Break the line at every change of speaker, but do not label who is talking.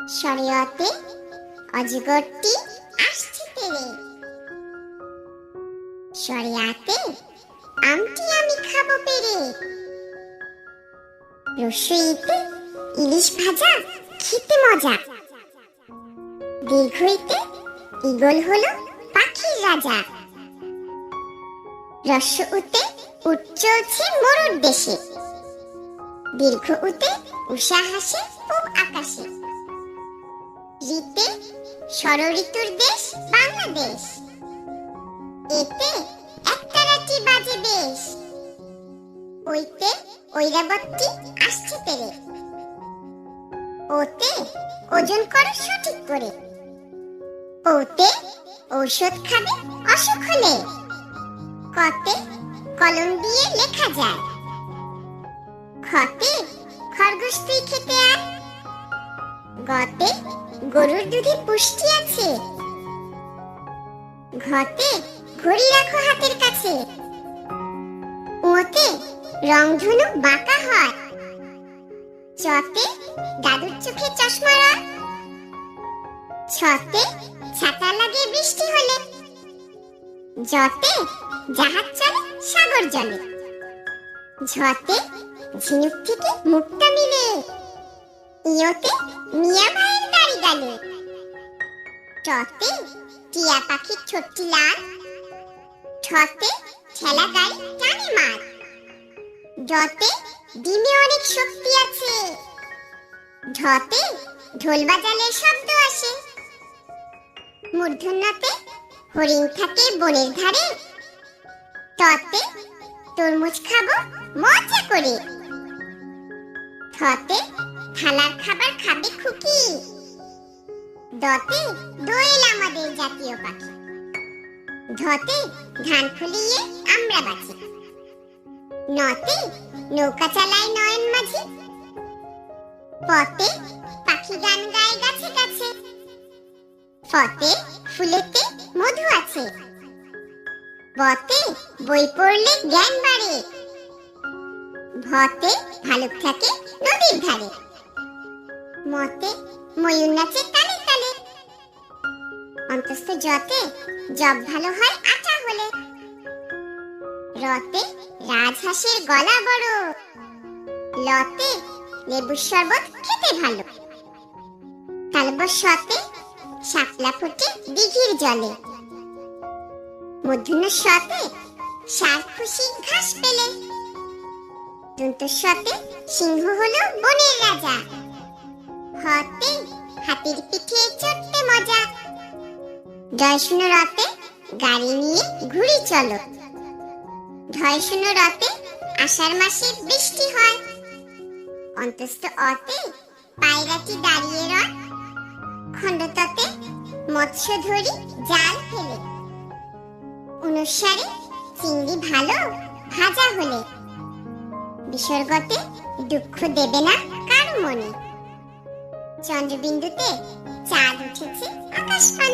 শরীয়তে অজগরটি আসছে তেরে। শরীয়তে আমটি আমি খাবো পেরে। রসইতে ইলিশ ভাজা খেতে মজা। দীর্ঘইতে ঈগল হলো পাখির রাজা। রস্য উতে উট চলছে মরুর দেশে। দীর্ঘ উতে উষা হাসে পূব আকাশে। ঋতে ষড়ঋতুর দেশ বাংলাদেশ। এতে একটা রাটি বাজে বেশ। ওইতে ঐরাবতী আসছে তেরে। ওতে ওজন করো সঠিক করে। ওতে ঔষধ খাবে অসুখ হলে। কতে কলম দিয়ে লেখা যায়। খতে খরগোশ তুই খেতে আয়। গতে গরুর দুধে পুষ্টি আছে। ঘতে ঘড়ি রাখো হাতের কাছে। ওতে রংধনু বাঁকা হয়। চতে দাদুর চোখে চশমা রয়। ছতে ছাতা লাগে বৃষ্টি হলে। জতে জাহাজ চলে সাগর জলে। ঝতে ঝিনুক থেকে মুক্তা মিলে। ইয়োতে মিয়া ভাইয়ের দাড়ি গালে। টতে টিয়া পাখির ঠোঁটটি লাল। ঠতে ঠেলা গাড়ি টানে মার। ডতে ডিমে অনেক শক্তি আছে। ঢতে ঢোল বাজালে শব্দ আসে। মূর্ধন্যতে হরিণ থাকে বনের ধারে। টতে তরমুজ খাবো মজা করে। থতে থালার খাবার খাবে খুকি। দতে দোয়েল আমাদের জাতীয় পাখি। ধতে ধান ফলিয়ে আমরা বাঁচি। নতে নৌকা চালায় নয়ন মাঝি। পতে পাখি গান গায় গাছে গাছে। ফতে ফুলেতে মধু আছে। বতে বই পড়লে জ্ঞান বাড়ে। ভতে ভালুক থাকে নদীর ধারে। মতে ময়ূর নাচে তালে তালে। অন্তস্থ জতে জব ভালো হয় আটা হলে। রতে রাজহাঁসের গলা বড়। লতে লেবুর শরবত খেতে ভালো। তালবস্যতে শাপলা ফোটে দিঘির জলে। মূর্ধন্য শতে ষাঁড় খুশি ঘাস পেলে। দন্তস্বতে সিংহ হলো বনের রাজা। হতে হাতির পিঠে চড়তে মজা। জয়শূন্য রতে গাড়ি নিয়ে ঘুরি চলো। ঢয়শূন্য রতে আষাঢ় মাসে বৃষ্টি হয়। অন্তস্থ অতে পায়রাটি দাঁড়িয়ে রয়। খণ্ডততে মৎস্য ধরি জাল ফেলে। অনুসারে চিংড়ি ভালো ভাজা হলে। বিসর্গতে দুঃখ দেবে না কারো মনে। চন্দ্রবিন্দুতে চাঁদ উঠেছে আকাশ পানে।